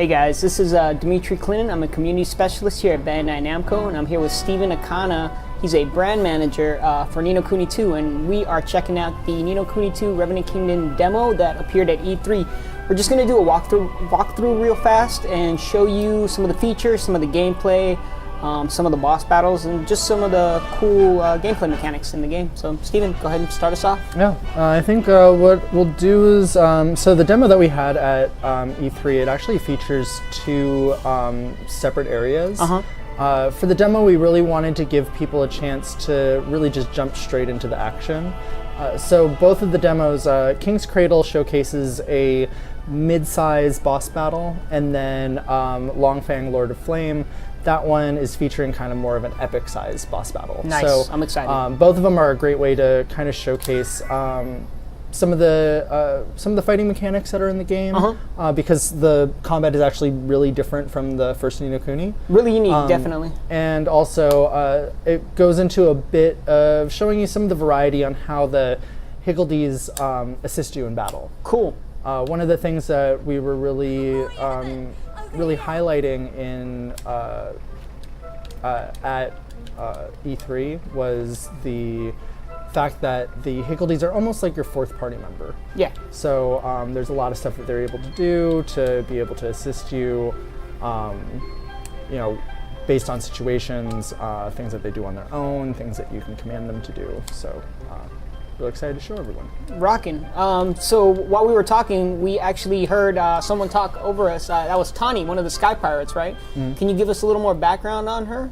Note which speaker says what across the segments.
Speaker 1: Hey guys, this is Dimitri Clinton. I'm a community specialist here at Bandai Namco, and I'm here with Steven Akana. He's a brand manager for Ni no Kuni 2, and we are checking out the Ni no Kuni 2 Revenant Kingdom demo that appeared at E3. We're just going to do a walkthrough real fast and show you some of the features, some of the gameplay, some of the boss battles, and just some of the cool gameplay mechanics in the game. So, Steven, go ahead and start us off.
Speaker 2: Yeah, I think what we'll do is, so the demo that we had at E3, it actually features two separate areas. For the demo, we really wanted to give people a chance to really just jump straight into the action. So both of the demos, King's Cradle showcases a mid-size boss battle, and then Longfang Lord of Flame, that one is featuring kind of more of an epic size boss battle.
Speaker 1: Nice, so, I'm excited.
Speaker 2: Both of them are a great way to kind of showcase some of the fighting mechanics that are in the game, because the combat is actually really different from the first Ni no Kuni.
Speaker 1: Really unique, definitely.
Speaker 2: And also, it goes into a bit of showing you some of the variety on how the Higgledies assist you in battle.
Speaker 1: Cool.
Speaker 2: One of the things that we were really highlighting in at E3 was the fact that the Higgledies are almost like your fourth party member.
Speaker 1: Yeah.
Speaker 2: So there's a lot of stuff that they're able to do to be able to assist you, you know, based on situations, things that they do on their own, things that you can command them to do. So really excited to show everyone.
Speaker 1: Rockin'. So while we were talking, we actually heard someone talk over us. That was Tani, one of the Sky Pirates, right? Can you give us a little more background on her?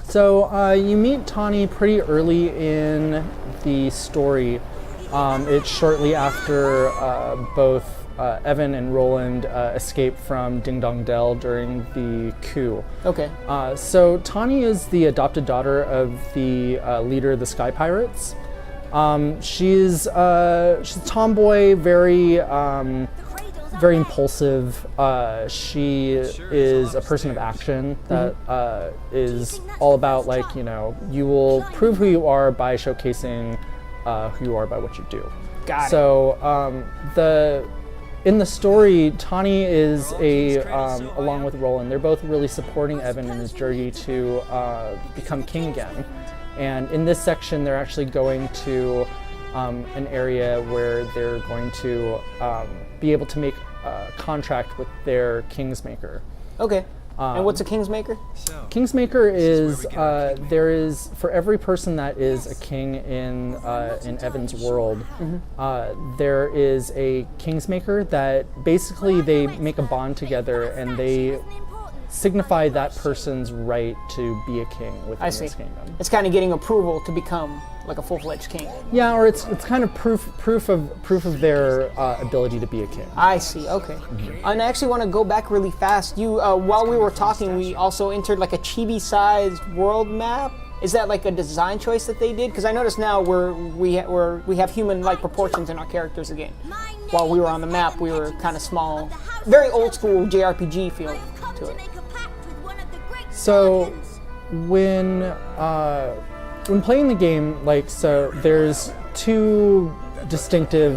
Speaker 2: So you meet Tani pretty early in the story. It's shortly after both Evan and Roland escaped from Ding Dong Dell during the coup.
Speaker 1: Okay.
Speaker 2: So Tani is the adopted daughter of the leader of the Sky Pirates. She's a tomboy, very impulsive. She is a person of action that is all about, like, you know, you will prove who you are by showcasing who you are by what you do.
Speaker 1: Got it.
Speaker 2: So in the story, Tani is along with Roland, they're both really supporting Evan in his journey to become king again. And in this section, they're actually going to an area where they're going to be able to make a contract with their Kingsmaker.
Speaker 1: Okay. And what's a Kingsmaker?
Speaker 2: Kingsmaker is there is, for every person that is a king in Evan's world, there is a Kingsmaker that basically they make a bond together and they signify that person's right to be a king within this kingdom.
Speaker 1: It's kind of getting approval to become like a full-fledged king.
Speaker 2: Yeah, or it's kind of proof of their ability to be a king.
Speaker 1: I see. Okay. And I actually want to go back really fast. You while we were talking, we also entered like a chibi-sized world map. Is that like a design choice that they did? Because I noticed now we have human-like proportions in our characters again. While we were on the map, we were kind of small, very old-school JRPG feel to it.
Speaker 2: So when playing the game, like, so there's two distinctive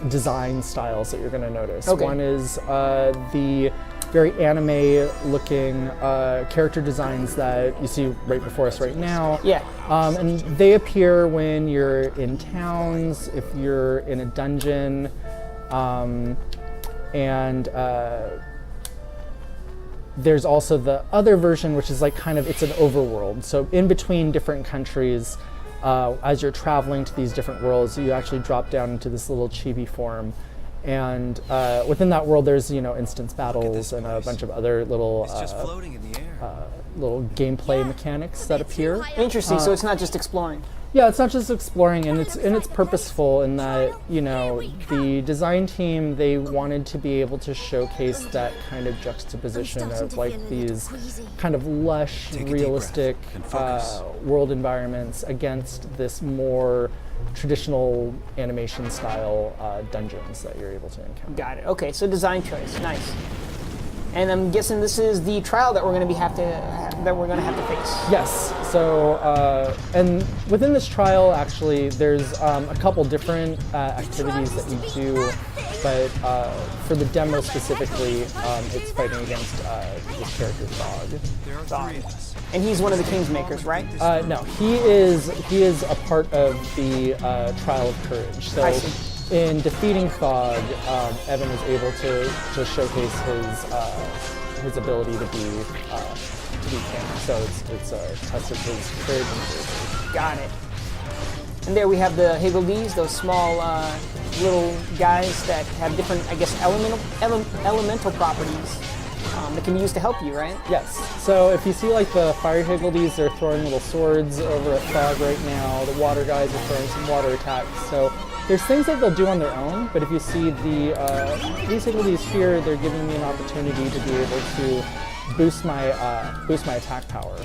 Speaker 2: design styles that you're going to notice.
Speaker 1: Okay.
Speaker 2: One is the very anime-looking character designs that you see right before us right now.
Speaker 1: Yeah.
Speaker 2: And they appear when you're in towns, if you're in a dungeon, and there's also the other version, which is like kind of, it's an overworld. So in between different countries, as you're traveling to these different worlds, you actually drop down into this little chibi form. And within that world, there's, you know, instance battles and a bunch of other little little gameplay mechanics that appear.
Speaker 1: Interesting. So it's not just exploring.
Speaker 2: Yeah, it's not just exploring, and it's purposeful in that, you know, the design team, they wanted to be able to showcase that kind of juxtaposition of like these kind of lush, realistic world environments against this more traditional animation style dungeons that you're able to encounter.
Speaker 1: Got it. Okay, so design choice, nice. And I'm guessing this is the trial that we're going to have to face.
Speaker 2: Yes. So, and within this trial, actually, there's a couple different activities that you do, but for the demo specifically, it's fighting against this character's dog.
Speaker 1: And he's one of the Kingsmakers, right?
Speaker 2: No, he is a part of the Trial of Courage. So, in defeating Thog, Evan is able to showcase his ability to be king. So it's a test of his courage and bravery.
Speaker 1: Got it. And there we have the Higgledies, those small little guys that have different, I guess, elemental properties that can be used to help you, right?
Speaker 2: Yes. So if you see like the fire Higgledies, they're throwing little swords over at Thog right now. The water guys are throwing some water attacks. So there's things that they'll do on their own, but if you see these Higgledies here, they're giving me an opportunity to be able to boost my attack power.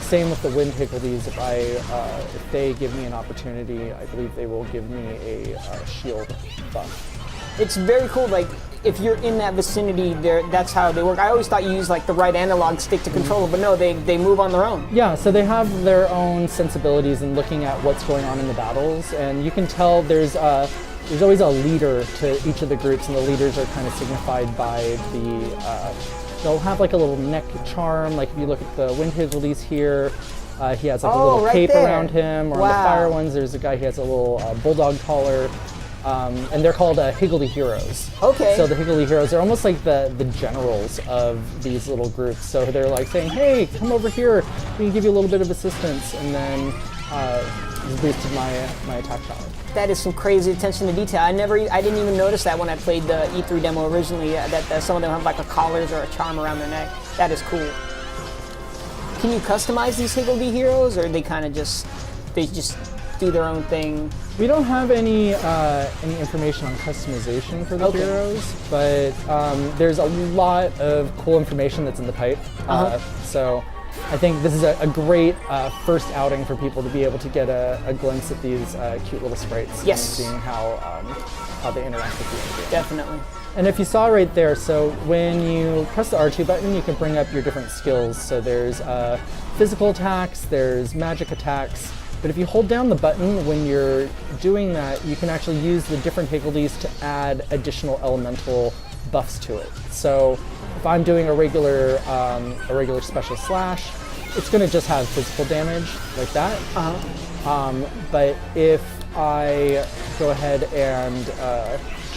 Speaker 2: Same with the wind Higgledies. If they give me an opportunity, I believe they will give me a shield buff.
Speaker 1: It's very cool. Like if you're in that vicinity, that's how they work. I always thought you used like the right analog stick to control it, but no, they move on their own.
Speaker 2: Yeah, so they have their own sensibilities in looking at what's going on in the battles, and you can tell there's always a leader to each of the groups, and the leaders are kind of signified by they'll have like a little neck charm. Like if you look at the wind Higgledies here, he has like a little cape around him, or on the fire ones, there's a guy, he has a little bulldog collar. And they're called Higgledy Heroes.
Speaker 1: Okay.
Speaker 2: So the Higgledy Heroes are almost like the generals of these little groups. So they're like saying, hey, come over here, we can give you a little bit of assistance, and then just boosted my attack power.
Speaker 1: That is some crazy attention to detail. I didn't even notice that when I played the E3 demo originally, that some of them have like a collars or a charm around their neck. That is cool. Can you customize these Higgledy Heroes, or they kind of just do their own thing?
Speaker 2: We don't have any information on customization for the heroes, but there's a lot of cool information that's in the pipe. So I think this is a great first outing for people to be able to get a glimpse at these cute little sprites and seeing how they interact with you.
Speaker 1: Definitely.
Speaker 2: And if you saw right there, so when you press the R2 button, you can bring up your different skills. So there's physical attacks, there's magic attacks. But if you hold down the button when you're doing that, you can actually use the different Higgledies to add additional elemental buffs to it. So if I'm doing a regular special slash, it's going to just have physical damage like that. But if I go ahead and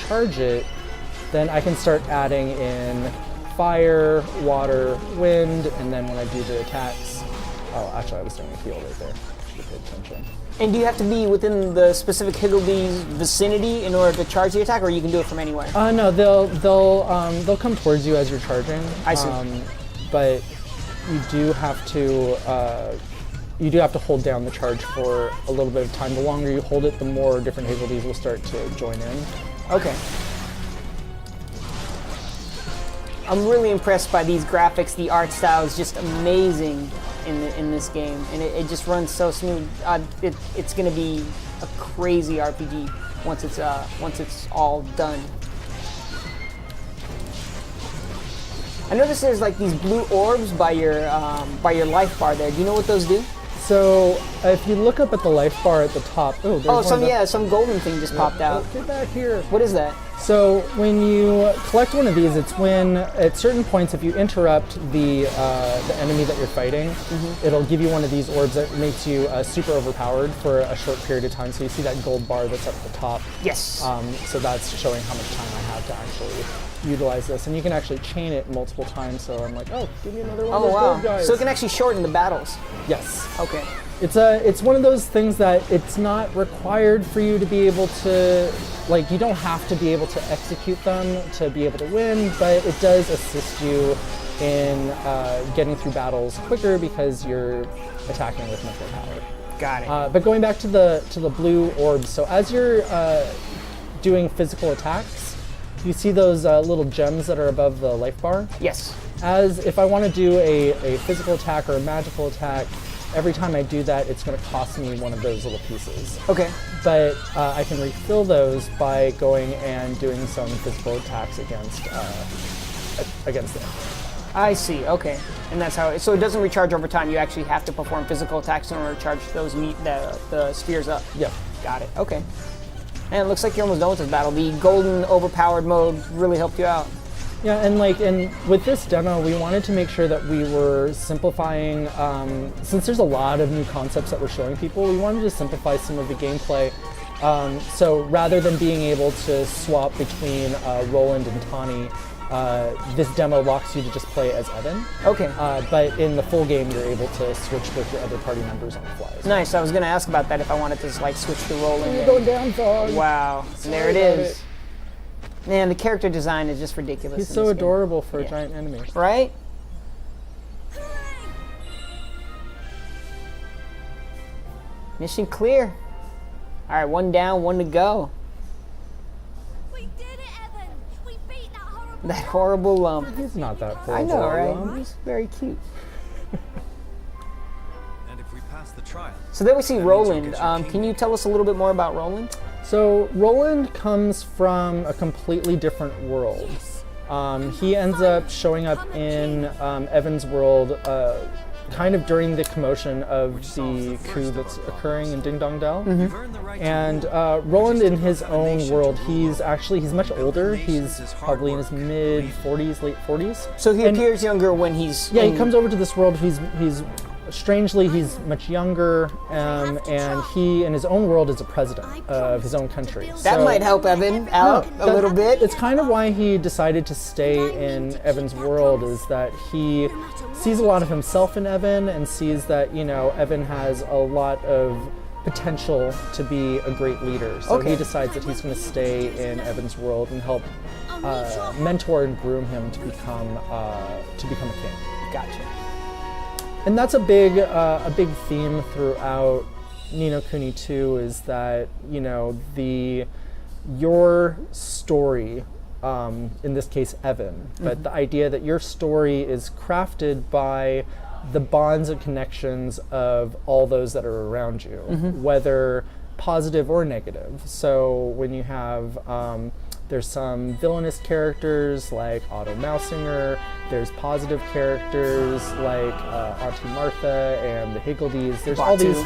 Speaker 2: charge it, then I can start adding in fire, water, wind, and then when I do the attacks, oh, actually I was doing a heal right there. Pay attention.
Speaker 1: And do you have to be within the specific Higgledy's vicinity in order to charge the attack, or you can do it from anywhere?
Speaker 2: No, they'll come towards you as you're charging.
Speaker 1: I see.
Speaker 2: But you do have to hold down the charge for a little bit of time. The longer you hold it, the more different Higgledies will start to join in.
Speaker 1: Okay. I'm really impressed by these graphics. The art style is just amazing in this game, and it just runs so smooth. It's going to be a crazy RPG once it's all done. I noticed there's like these blue orbs by your life bar there. Do you know what those do?
Speaker 2: So if you look up at the life bar at the top,
Speaker 1: some golden thing just popped out.
Speaker 2: Get back here.
Speaker 1: What is that?
Speaker 2: So when you collect one of these, it's when at certain points, if you interrupt the enemy that you're fighting, it'll give you one of these orbs that makes you super overpowered for a short period of time. So you see that gold bar that's up at the top.
Speaker 1: Yes.
Speaker 2: So that's showing how much time I have to actually utilize this, and you can actually chain it multiple times. So I'm like, oh, give me another one of those gold guys.
Speaker 1: So it can actually shorten the battles.
Speaker 2: Yes.
Speaker 1: Okay.
Speaker 2: It's one of those things that it's not required for you to be able to, like, you don't have to be able to execute them to be able to win, but it does assist you in getting through battles quicker because you're attacking with much more power.
Speaker 1: Got it.
Speaker 2: But going back to the blue orbs, so as you're doing physical attacks, you see those little gems that are above the life bar?
Speaker 1: Yes.
Speaker 2: As if I want to do a physical attack or a magical attack, every time I do that, it's going to cost me one of those little pieces.
Speaker 1: Okay.
Speaker 2: But I can refill those by going and doing some physical attacks against them.
Speaker 1: I see. Okay, and that's how. So it doesn't recharge over time. You actually have to perform physical attacks in order to charge those the spheres up.
Speaker 2: Yep.
Speaker 1: Got it. Okay. And it looks like you're almost done with this battle. The golden overpowered mode really helped you out.
Speaker 2: Yeah, and with this demo, we wanted to make sure that we were simplifying, since there's a lot of new concepts that we're showing people, we wanted to simplify some of the gameplay. So rather than being able to swap between Roland and Tawny, this demo locks you to just play as Evan.
Speaker 1: Okay.
Speaker 2: But in the full game, you're able to switch with your other party members on the fly.
Speaker 1: Nice. I was going to ask about that if I wanted to like switch to Roland.
Speaker 2: You're going down, dog.
Speaker 1: Wow. And there it is. Man, the character design is just ridiculous.
Speaker 2: He's so adorable for a giant enemy.
Speaker 1: Right? Mission clear. All right, one down, one to go.
Speaker 3: We did it, Evan. We beat that horrible.
Speaker 1: That horrible lump.
Speaker 2: He's not that horrible.
Speaker 1: I know, right? He's very cute.
Speaker 4: And if we pass the trial.
Speaker 1: So there we see
Speaker 4: that means
Speaker 1: Roland.
Speaker 4: you'll get your
Speaker 1: Can
Speaker 4: king.
Speaker 1: you tell us a little bit more about Roland?
Speaker 2: So Roland comes from a completely different world. He ends up showing up in Evan's world kind of during the commotion of the coup that's occurring in Ding Dong Dell.
Speaker 4: You've earned the right to
Speaker 2: And
Speaker 4: work.
Speaker 2: Roland in his own world, he's much older. He's probably in his mid 40s, late 40s.
Speaker 1: So he
Speaker 2: And-
Speaker 1: appears younger when he's
Speaker 2: Yeah, he
Speaker 1: in-
Speaker 2: comes over to this world. He's strangely, he's much younger, and he in his own world is a president of his own country.
Speaker 1: That
Speaker 2: So-
Speaker 1: might help Evan out a
Speaker 2: that-
Speaker 1: little bit.
Speaker 2: It's kind of why he decided to stay in Evan's world, is that he sees a lot of himself in Evan and sees that, Evan has a lot of potential to be a great leader. So
Speaker 1: Okay.
Speaker 2: he decides that he's going to stay in Evan's world and help mentor and groom him to become a king.
Speaker 1: Gotcha.
Speaker 2: And that's a big theme throughout Ni no Kuni 2, is that your story, in this case Evan, but the idea that your story is crafted by the bonds and connections of all those that are around you, whether positive or negative. So when you have there's some villainous characters like Otto Mausinger. There's positive characters like Auntie Martha and the Higgledies. There's all
Speaker 1: Batu.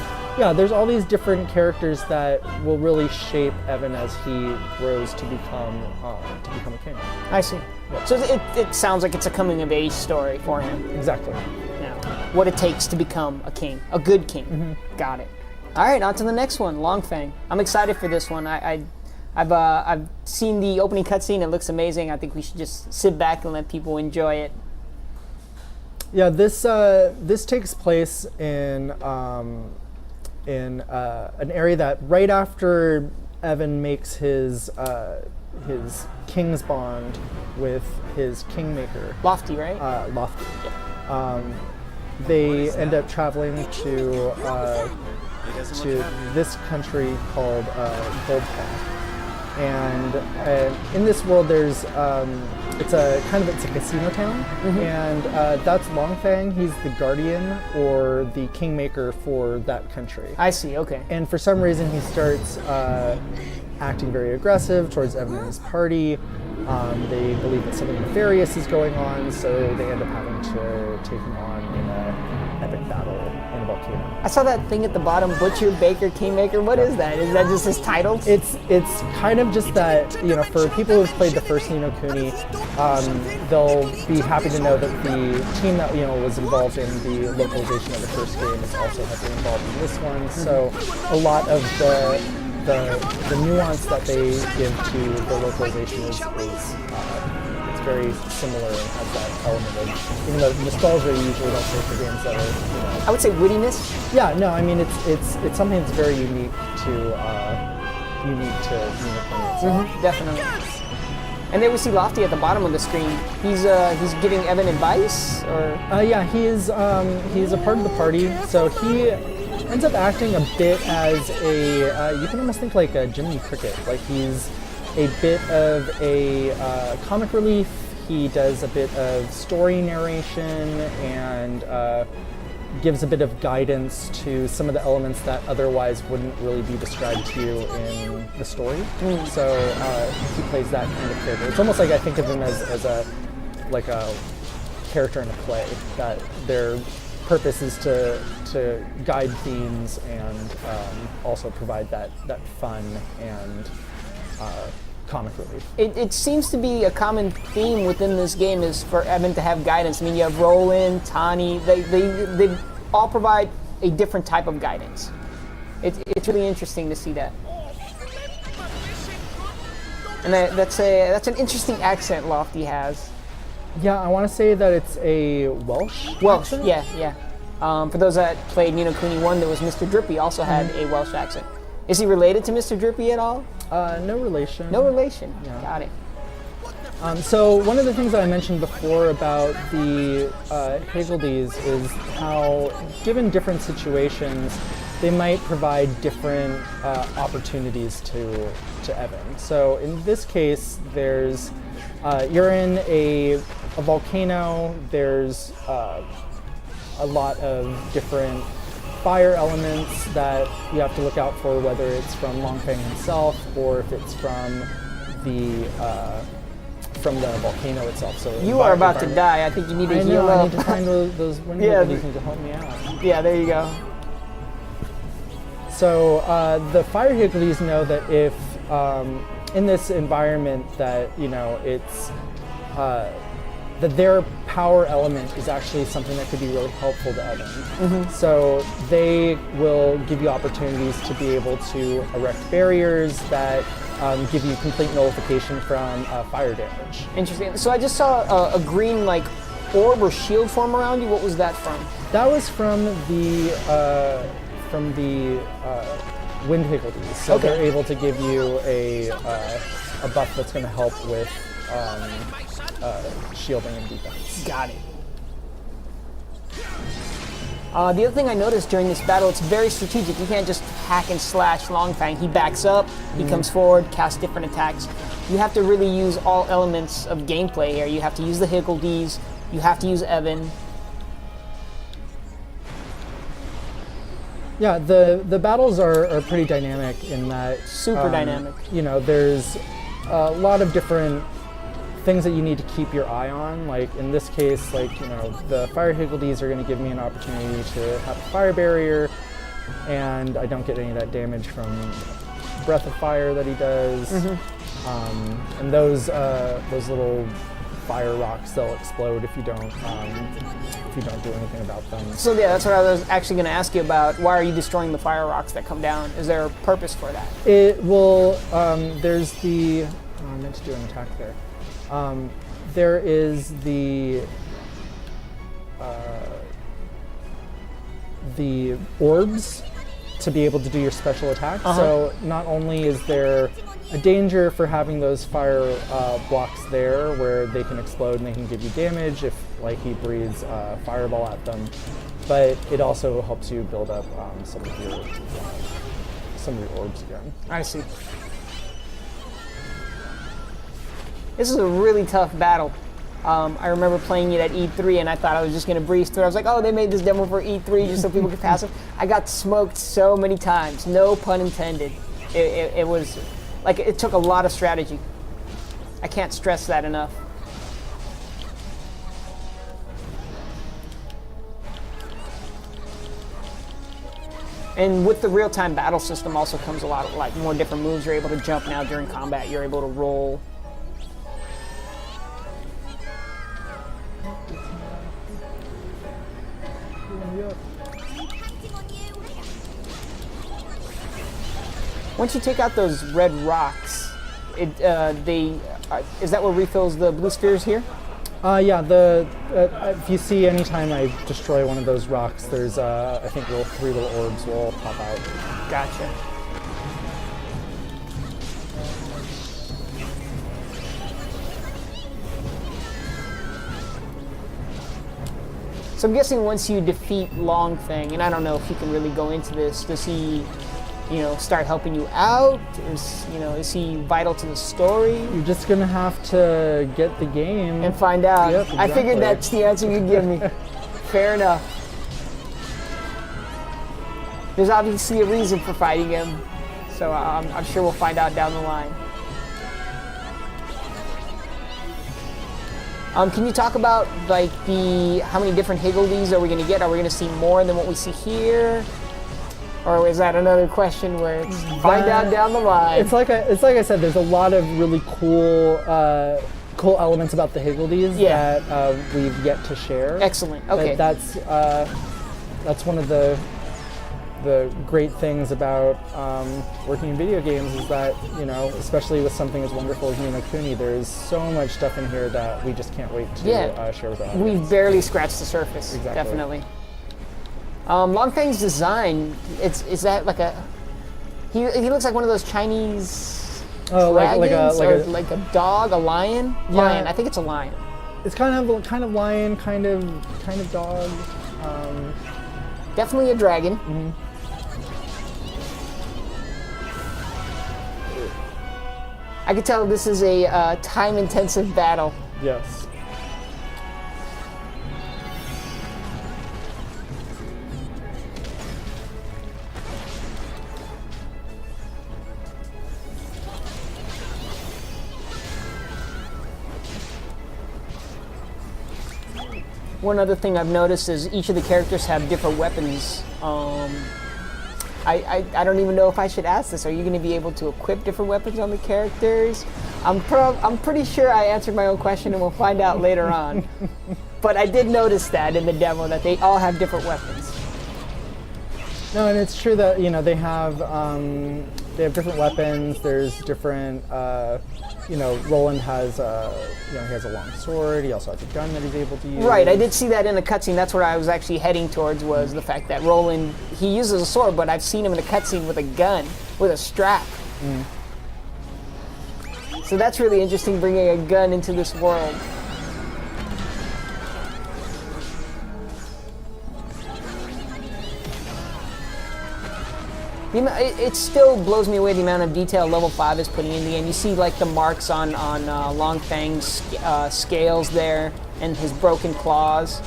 Speaker 2: there's all these different characters that will really shape Evan as he grows to become a king.
Speaker 1: I see. So it sounds like it's a coming of age story for him.
Speaker 2: Exactly.
Speaker 1: Now, what it takes to become a king, a good king. Got it. All right, on to the next one, Longfang. I'm excited for this one. I've seen the opening cutscene. It looks amazing. I think we should just sit back and let people enjoy it.
Speaker 2: Yeah, this takes place in an area that right after Evan makes his king's bond with his kingmaker,
Speaker 1: Lofty, right?
Speaker 2: Lofty. They end up traveling to
Speaker 4: It doesn't look happy.
Speaker 2: this country called Goldpath. And in this world, there's it's a casino town, and that's Longfang. He's the guardian or the kingmaker for that country.
Speaker 1: I see. Okay.
Speaker 2: And for some reason, he starts acting very aggressive towards Evan and his party. They believe that something nefarious is going on, so they end up having to take him on in an epic battle in a volcano.
Speaker 1: I saw that thing at the bottom, Butcher, Baker, Kingmaker. What is that? Is that just his title?
Speaker 2: It's kind of just that, for people who've played the first Ni no Kuni, they'll be happy to know that the team that was involved in the localization of the first game is also heavily involved in this one. So a lot of the nuance that they give to the localization is it's very similar and has that element of, even though nostalgia you usually don't say for games that are
Speaker 1: I would say wittiness.
Speaker 2: Yeah, no, I mean it's something that's very unique to Ni no Kuni itself.
Speaker 1: Definitely. And there we see Lofty at the bottom of the screen. He's giving Evan advice, or
Speaker 2: Yeah, he's a part of the party, so he ends up acting a bit as a you can almost think like a Jiminy Cricket. Like he's a bit of a comic relief. He does a bit of story narration and gives a bit of guidance to some of the elements that otherwise wouldn't really be described to you in the story. So he plays that kind of character. It's almost like I think of him as a character in a play. That their purpose is to guide themes and also provide that fun and comic relief.
Speaker 1: It seems to be a common theme within this game is for Evan to have guidance. I mean, you have Roland, Tani, they all provide a different type of guidance. It's really interesting to see that. And that's an interesting accent Lofty has.
Speaker 2: Yeah, I want to say that it's a Welsh. accent?
Speaker 1: Yeah. For those that played Ni no Kuni 1, there was Mr. Drippy also had a Welsh accent. Is he related to Mr. Drippy at all?
Speaker 2: No relation.
Speaker 1: No relation.
Speaker 2: Yeah.
Speaker 1: Got it.
Speaker 2: So one of the things that I mentioned before about the Higgledies is how, given different situations, they might provide different opportunities to Evan. So in this case, there's you're in a volcano. There's a lot of different fire elements that you have to look out for, whether it's from Longfang himself or if it's from the volcano itself. So
Speaker 1: You are about to die. I think you need to heal
Speaker 2: I
Speaker 1: up.
Speaker 2: need to find those wind Higgledies need to help me out.
Speaker 1: Yeah, there you go.
Speaker 2: So the fire Higgledies know that if in this environment that it's that their power element is actually something that could be really helpful to Evan. So they will give you opportunities to be able to erect barriers that give you complete nullification from fire damage.
Speaker 1: Interesting. So I just saw a green orb or shield form around you. What was that from?
Speaker 2: That was from the wind Higgledies. So
Speaker 1: Okay.
Speaker 2: they're able to give you a buff that's going to help with shielding and defense.
Speaker 1: Got it. The other thing I noticed during this battle, it's very strategic. You can't just hack and slash Longfang. He backs up, he comes forward, casts different attacks. You have to really use all elements of gameplay here. You have to use the Higgledies, you have to use Evan.
Speaker 2: Yeah, the battles are pretty dynamic in that
Speaker 1: Super dynamic.
Speaker 2: There's a lot of different things that you need to keep your eye on. Like in this case, the fire Higgledies are going to give me an opportunity to have a fire barrier, and I don't get any of that damage from breath of fire that he does. And those little fire rocks, they'll explode if you don't do anything about them.
Speaker 1: So yeah, that's what I was actually going to ask you about. Why are you destroying the fire rocks that come down? Is there a purpose for that?
Speaker 2: It will. There's the. Oh, I meant to do an attack there. There is the orbs to be able to do your special attacks. So not only is there a danger for having those fire blocks there where they can explode and they can give you damage if he breathes fireball at them, but it also helps you build up some of your orbs again.
Speaker 1: I see. This is a really tough battle. I remember playing it at E3 and I thought I was just going to breeze through. I was like, oh, they made this demo for E3 just so people could pass it. I got smoked so many times, no pun intended. It was, it took a lot of strategy. I can't stress that enough. And with the real-time battle system also comes a lot of more different moves. You're able to jump now during combat. You're able to roll. Once you take out those red rocks, is that what refills the blue spheres here?
Speaker 2: Yeah. If you see anytime I destroy one of those rocks, there's I think three little orbs will pop out.
Speaker 1: Gotcha. So I'm guessing once you defeat Longfang, and I don't know if you can really go into this, does he, start helping you out? Is he vital to the story?
Speaker 2: You're just gonna have to get the game
Speaker 1: And find out.
Speaker 2: Yep,
Speaker 1: I figured
Speaker 2: exactly.
Speaker 1: that's the answer you'd give me. Fair enough. There's obviously a reason for fighting him, so I'm sure we'll find out down the line. Can you talk about like how many different Higgledies are we gonna get? Are we gonna see more than what we see here? Or is that another question where it's find out down the line?
Speaker 2: It's like I said. There's a lot of really cool elements about the Higgledies that we've yet to share.
Speaker 1: Excellent. Okay.
Speaker 2: But that's one of the great things about working in video games is that, you know, especially with something as wonderful as Ni no Kuni, there's so much stuff in here that we just can't wait to share with the audience.
Speaker 1: We've barely scratched the surface.
Speaker 2: Exactly.
Speaker 1: Definitely. Longfang's design, is that like a... He looks like one of those Chinese dragons, like a dog, a lion?
Speaker 2: Yeah.
Speaker 1: Lion, I think it's a lion.
Speaker 2: It's kind of lion, kind of dog.
Speaker 1: Definitely a dragon.
Speaker 2: Mm-hmm.
Speaker 1: I can tell this is a time-intensive battle.
Speaker 2: Yes.
Speaker 1: One other thing I've noticed is each of the characters have different weapons. I don't even know if I should ask this. Are you going to be able to equip different weapons on the characters? I'm pretty sure I answered my own question, and we'll find out later on. But I did notice that in the demo that they all have different weapons.
Speaker 2: No, and it's true that, you know, they have different weapons. There's different. You know, Roland has he has a long sword. He also has a gun that he's able to use.
Speaker 1: Right, I did see that in the cutscene. That's what I was actually heading towards, was the fact that Roland, he uses a sword, but I've seen him in a cutscene with a gun, with a strap. So that's really interesting, bringing a gun into this world. It still blows me away the amount of detail level 5 is putting in the game. You see like the marks on Longfang's scales there, and his broken claws.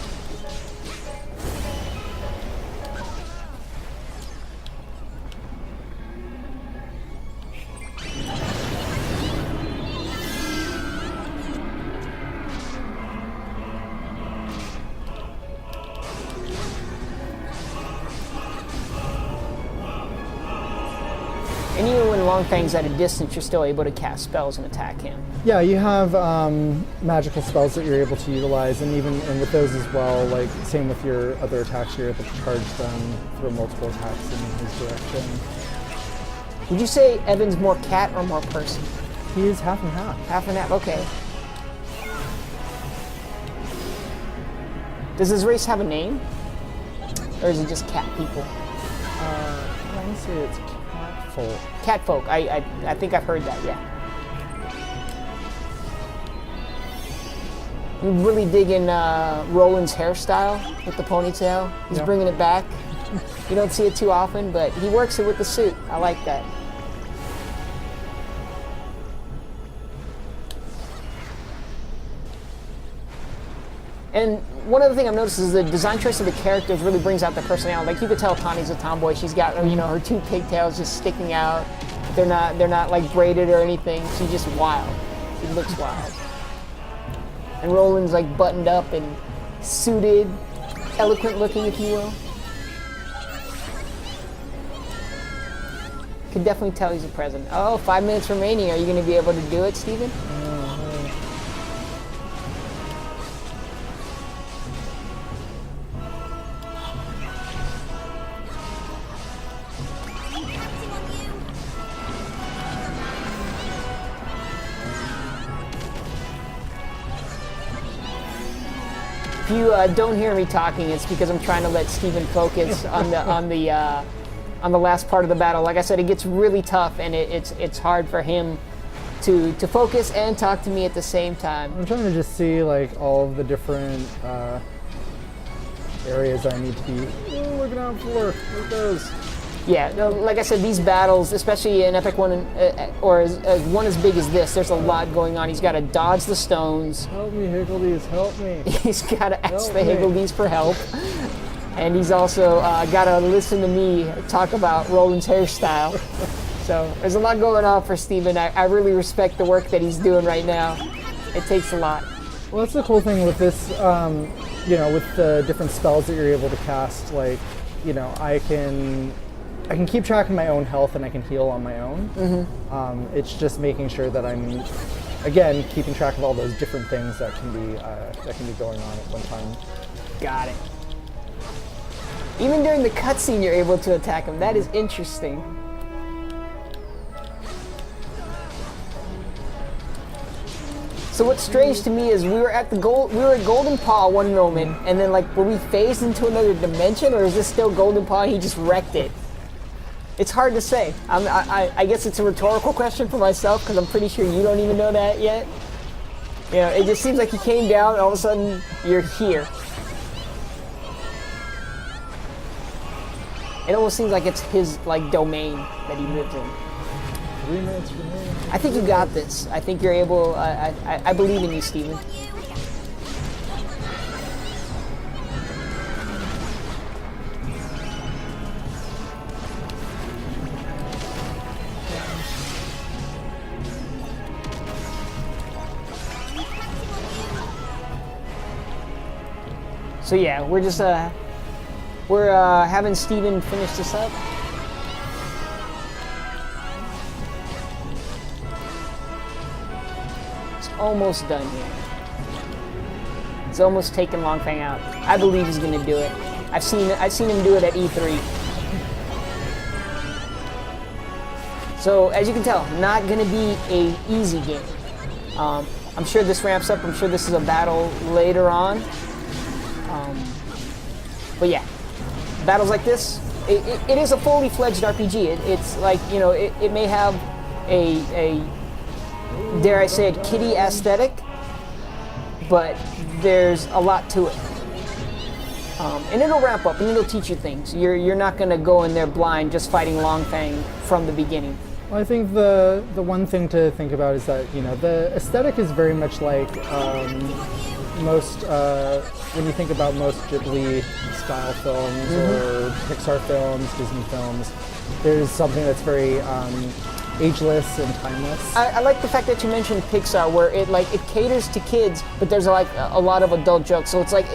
Speaker 1: And even when Longfang's at a distance, you're still able to cast spells and attack him.
Speaker 2: Yeah, you have magical spells that you're able to utilize, and with those as well, like same with your other attacks, you're able to charge them, throw multiple attacks in his direction.
Speaker 1: Would you say Evan's more cat or more person?
Speaker 2: He is half and half.
Speaker 1: Half and half, okay. Does his race have a name? Or is it just cat people?
Speaker 2: I want to say it's catfolk.
Speaker 1: Catfolk, I think I've heard that, yeah. I'm really digging Roland's hairstyle with the ponytail. He's bringing it back. You don't see it too often, but he works it with the suit. I like that. And one other thing I've noticed is the design choice of the characters really brings out their personality. Like you could tell Tawny's a tomboy. She's got, you know, her two pigtails just sticking out. They're not like braided or anything. She's just wild. She looks wild. And Roland's like buttoned up and suited, eloquent looking, if you will. Could definitely tell he's a president. Oh, 5 minutes remaining. Are you going to be able to do it, Steven? If you don't hear me talking, it's because I'm trying to let Steven focus on the last part of the battle. Like I said, it gets really tough, and it's hard for him to focus and talk to me at the same time.
Speaker 2: I'm trying to just see like all of the different areas I need to be looking out for. Look at those.
Speaker 1: Yeah, no, like I said, these battles, especially an epic one, or one as big as this, there's a lot going on. He's got to dodge the stones.
Speaker 2: Help me, Higgledies, help me.
Speaker 1: He's got to ask
Speaker 2: Help
Speaker 1: the
Speaker 2: me.
Speaker 1: Higgledies for help. And he's also got to listen to me talk about Roland's hairstyle. So there's a lot going on for Steven. I really respect the work that he's doing right now. It takes a lot.
Speaker 2: Well, that's the cool thing with this, you know, with the different spells that you're able to cast. Like, you know, I can keep track of my own health and I can heal on my own. It's just making sure that I'm, again, keeping track of all those different things that can be going on at one time.
Speaker 1: Got it. Even during the cutscene, you're able to attack him. That is interesting. So what's strange to me is we were at Golden Paw one moment, and then like were we phased into another dimension, or is this still Golden Paw and he just wrecked it? It's hard to say. I guess it's a rhetorical question for myself because I'm pretty sure you don't even know that yet. You know, it just seems like he came down and all of a sudden you're here. It almost seems like it's his like domain that he lives in.
Speaker 2: 3 minutes remaining.
Speaker 1: I think you got this. I think you're able. I believe in you, Steven. So yeah, we're just having Steven finish this up. Almost done here. It's almost taken Longfang out. I believe he's gonna do it. I've seen him do it at E3. So as you can tell, not gonna be a easy game. I'm sure this ramps up. I'm sure this is a battle later on. But yeah, battles like this, it is a fully fledged RPG. It's like, you know, it may have a dare I say it, kiddie aesthetic, but there's a lot to it. And it'll ramp up and it'll teach you things. You're not going to go in there blind just fighting Longfang from the beginning.
Speaker 2: Well, I think the one thing to think about is that, you know, the aesthetic is very much like most, when you think about most Ghibli style films or Pixar films, Disney films, there's something that's very ageless and timeless. I
Speaker 1: like the fact that you mentioned Pixar, where it caters to kids, but there's like a lot of adult jokes. So it's like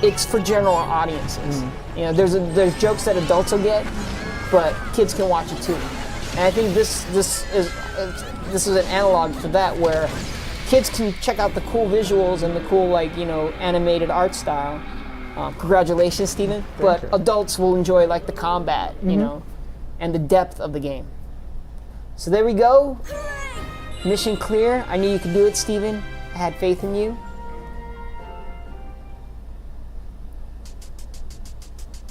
Speaker 1: it's for general audiences. You know, there's jokes that adults will get, but kids can watch it too. And I think this is an analog to that, where kids can check out the cool visuals and the cool, like, you know, animated art style. Congratulations, Steven. But adults will enjoy like the combat, you know, and the depth of the game. So there we go. Mission clear. I knew you could do it, Steven. I had faith in you.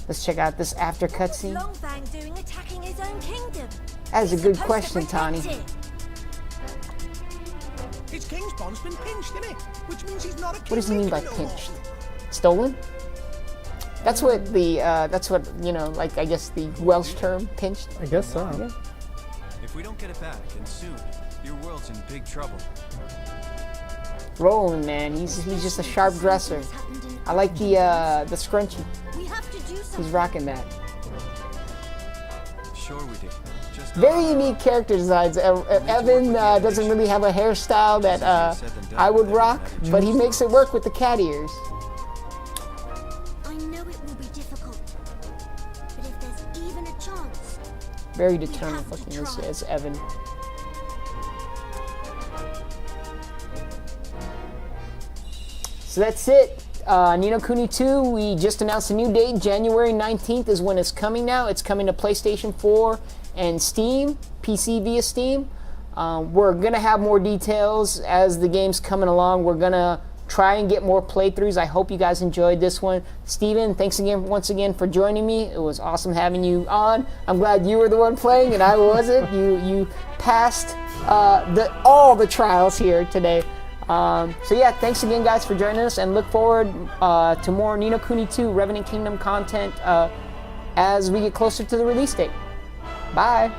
Speaker 1: Let's check out this after cutscene.
Speaker 3: Longfang doing attacking his own kingdom?
Speaker 1: That is a good
Speaker 3: Supposed to
Speaker 1: question, Tani.
Speaker 3: protect it.
Speaker 5: His king's bond's been pinched, isn't it? Which means he's not a king.
Speaker 1: What does he mean by
Speaker 5: no more.
Speaker 1: pinched? Stolen? That's what you know, like I guess the Welsh term, pinched.
Speaker 2: I guess so.
Speaker 1: Yeah.
Speaker 4: If we don't get it back, and soon, your world's in big trouble.
Speaker 1: Roland, man, he's just a sharp dresser. I like the scrunchie.
Speaker 3: We have to do something.
Speaker 1: He's rocking that.
Speaker 4: Sure we do. Just
Speaker 1: Very unique character designs. Evan doesn't really have a hairstyle that I would rock, but he makes it work with the cat ears.
Speaker 3: I know it will be difficult, but if there's even a chance,
Speaker 1: Very determined looking as Evan. So that's it. Ni no Kuni 2, we just announced a new date. January 19th is when it's coming now. It's coming to PlayStation 4 and Steam, PC via Steam. We're going to have more details as the game's coming along. We're going to try and get more playthroughs. I hope you guys enjoyed this one. Steven, thanks again once again for joining me. It was awesome having you on. I'm glad you were the one playing and I wasn't. You passed all the trials here today. So yeah, thanks again guys for joining us, and look forward to more Ni no Kuni 2 Revenant Kingdom content as we get closer to the release date. Bye!